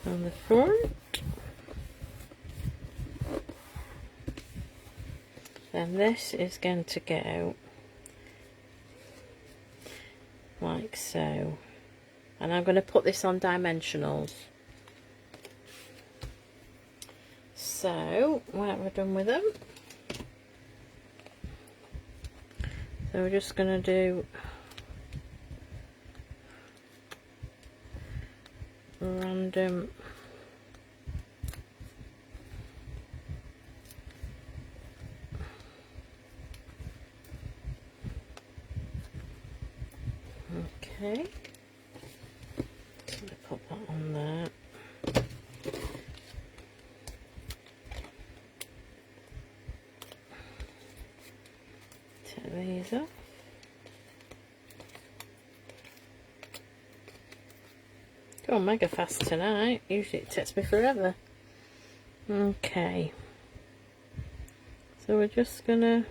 on the front. Then this is going to go like so. And I'm going to put this on dimensionals. So, right, we're done with them. So we're just going to do random okay, so I put that on there. Take these off. Going mega fast tonight. Usually it takes me forever. Okay. So we're just gonna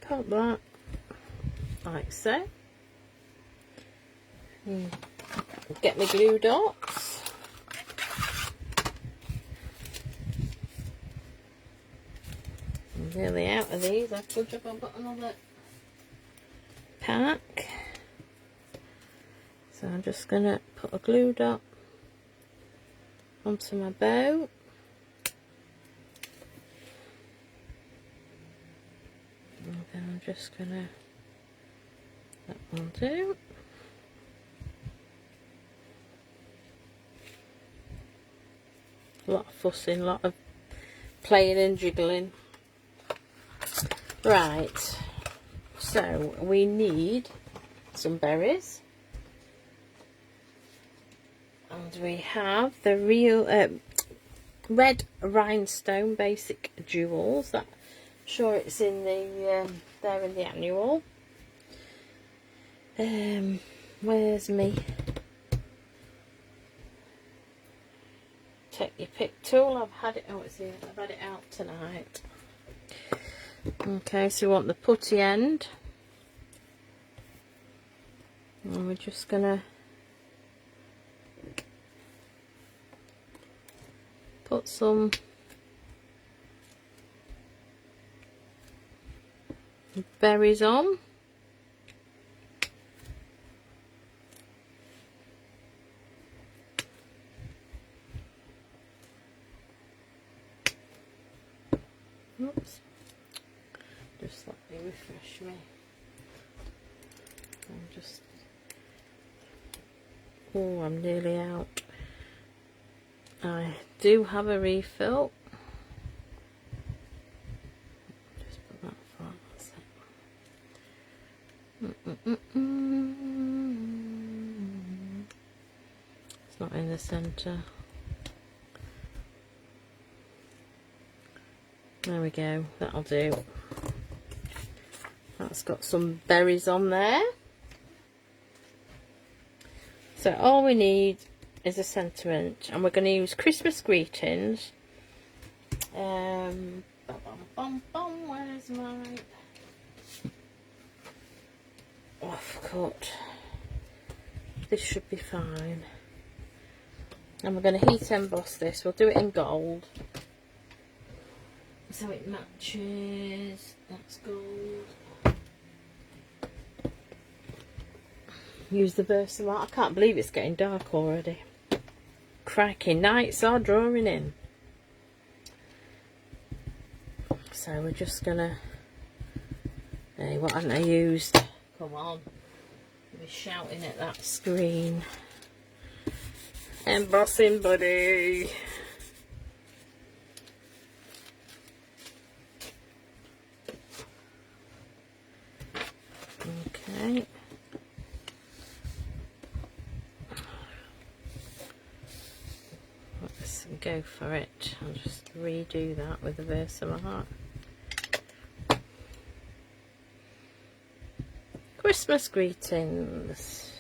pop that like so. Get my glue dots. I'm really out of these. I've got another pack. So I'm just gonna put a glue dot onto my bow. And then I'm just gonna, that will do. A lot of fussing, a lot of playing and jiggling. Right, so we need some berries. And we have the real red rhinestone basic jewels. That, I'm sure it's in the there in the annual. Where's me? Take your pick tool. I've had it. Oh, it's here. I've had it out tonight. Okay, so we want the putty end, and we're just gonna put some berries on. Oops. Just let me refresh me. I'm just, oh, I'm nearly out. I do have a refill. Just put that flat. It's not in the centre. There we go. That'll do. that's got some berries on there. So all we need is a sentiment, and we're going to use Christmas greetings. Where's my offcut? This should be fine. And we're going to heat emboss this. We'll do it in gold, so it matches. That's gold. Use the Versamark. I can't believe it's getting dark already. Crikey, nights are drawing in. So we're just gonna. Hey, what haven't I used? Come on. I'll be shouting at that screen. Embossing buddy. Okay. Let's go for it. I'll just redo that with the Versamark. Christmas greetings.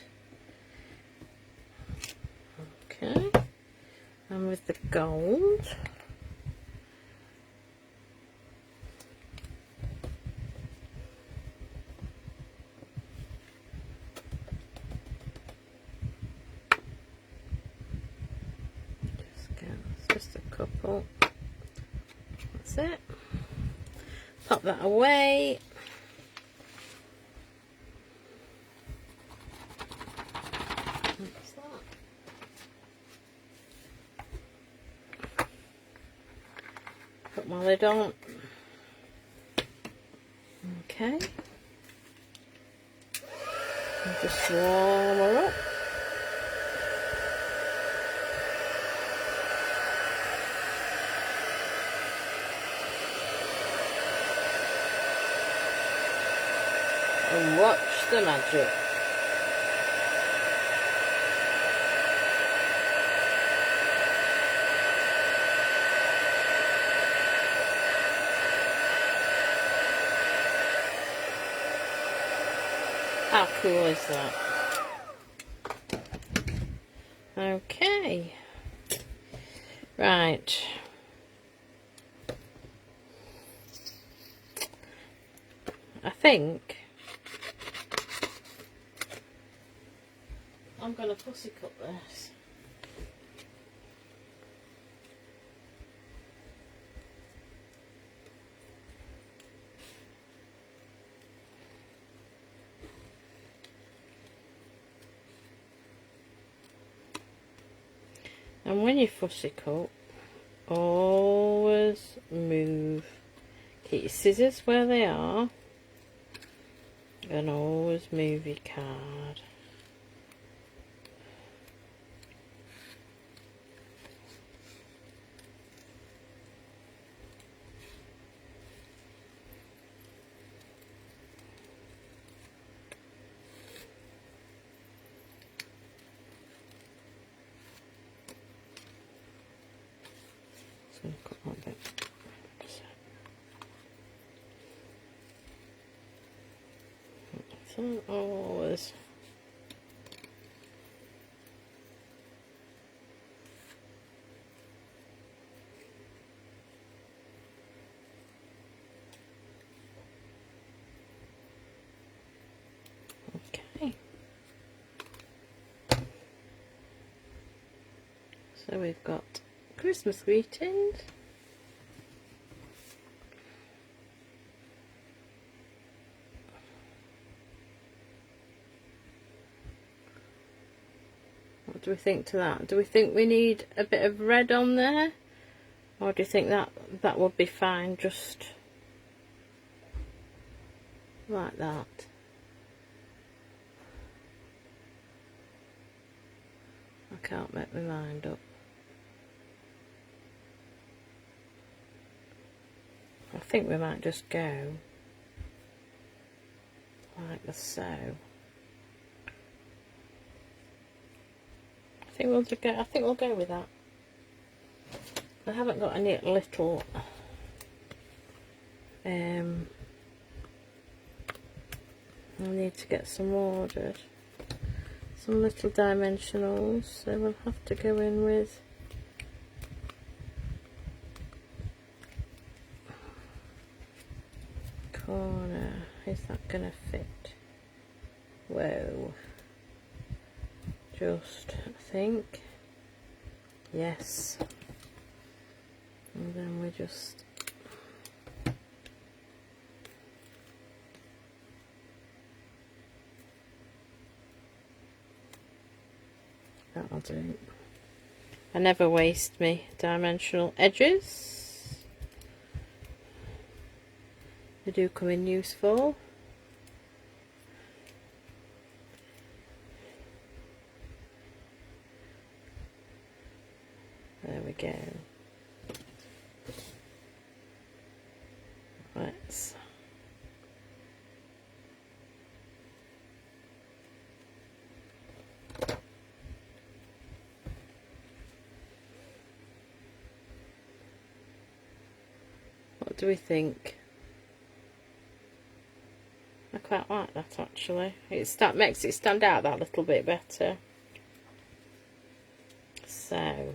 Okay. And with the gold. Just a couple. That's it. Pop that away. What's that? Put my lid on. Okay. And just warm her up. And watch the magic. How cool is that? Okay. Right. I think I'm going to fussy cut this. And when you fussy cut, always move. Keep your scissors where they are, and always move your card. So always okay. So we've got Christmas greetings. What do we think to that? Do we think we need a bit of red on there? Or do you think that would be fine just like that? I can't make my mind up. I think we might just go like so. I think we'll go with that. I haven't got any little I need to get some ordered. Some little dimensionals, so we'll have to go in with corner. Is that gonna fit? Whoa. Just, I think. Yes. And then we just that'll do. I never waste me dimensional edges. They do come in useful. There we go. Let's what do we think? I quite like that actually. That makes it stand out that little bit better. So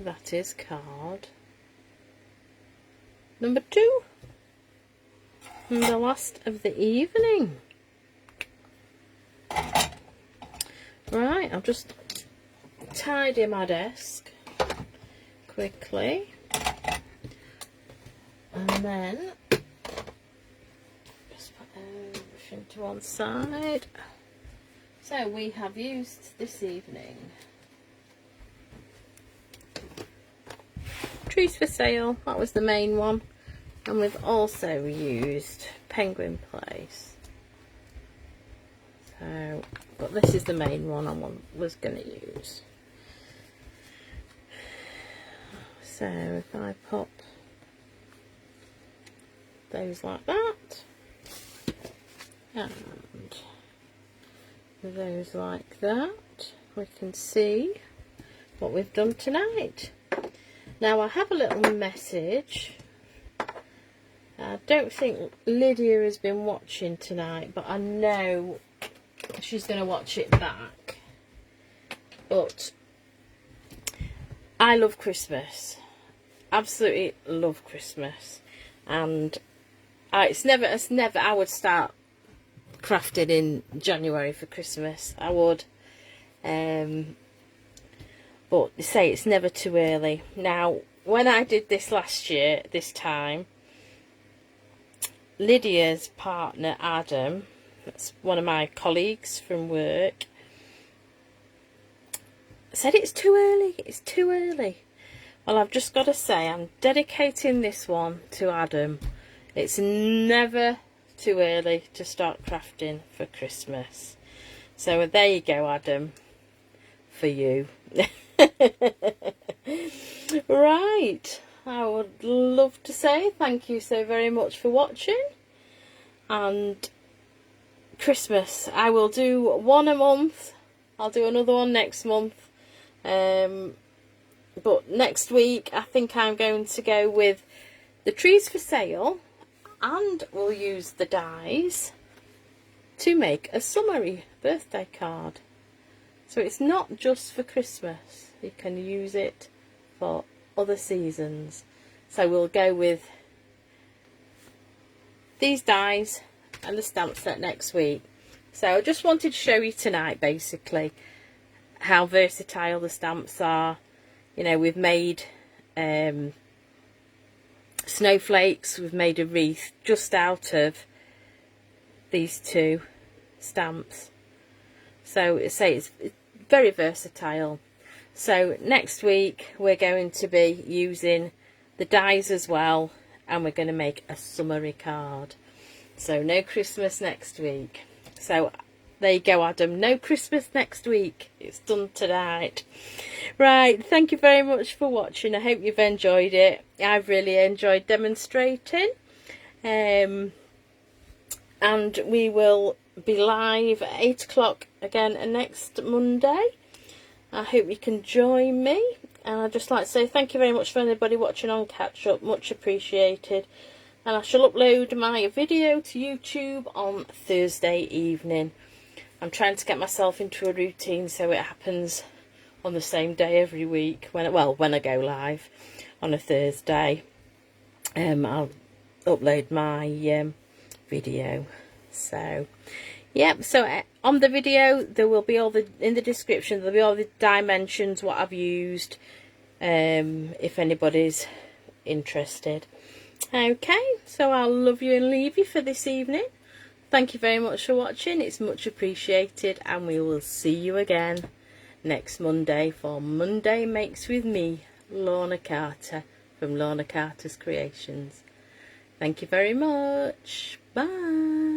that is card number 2. And the last of the evening. Right, I'll just tidy my desk quickly. And then just put everything to one side. So we have used this evening Trees for Sale, that was the main one, and we've also used Penguin Place. So, but this is the main one I was going to use. So if I pop those like that, and those like that, we can see what we've done tonight. Now I have a little message. I don't think Lydia has been watching tonight, but I know she's going to watch it back. But I love Christmas. Absolutely love Christmas. And it's never I would start crafting in January for Christmas. I would. But they say it's never too early. Now, when I did this last year, this time, Lydia's partner, Adam, that's one of my colleagues from work, said it's too early, it's too early. Well, I've just got to say, I'm dedicating this one to Adam. It's never too early to start crafting for Christmas. So there you go, Adam, for you. Right, I would love to say thank you so very much for watching. And Christmas, I will do one a month. I'll do another one next month. But next week I think I'm going to go with the Trees for Sale, and we'll use the dies to make a summery birthday card. So it's not just for Christmas, you can use it for other seasons. So we'll go with these dies and the stamp set next week. So I just wanted to show you tonight basically how versatile the stamps are. You know, we've made snowflakes, we've made a wreath just out of these two stamps. So it's very versatile. So next week we're going to be using the dies as well, and we're going to make a summery card. So no Christmas next week. So there you go, Adam, no Christmas next week. It's done tonight. Right, thank you very much for watching. I hope you've enjoyed it. I've really enjoyed demonstrating. And we will be live at 8 o'clock again next Monday. I hope you can join me. And I'd just like to say thank you very much for anybody watching on catch up. Much appreciated. and I shall upload my video to YouTube on Thursday evening. I'm trying to get myself into a routine so it happens on the same day every week. When I go live on a Thursday, I'll upload my video. So yep, so on the video there will be in the description there'll be all the dimensions, what I've used, if anybody's interested. Okay, so I'll love you and leave you for this evening. Thank you very much for watching, it's much appreciated, and we will see you again next Monday for Monday Makes with me, Lorna Carter from Lorna Carter's Creations. Thank you very much. Bye.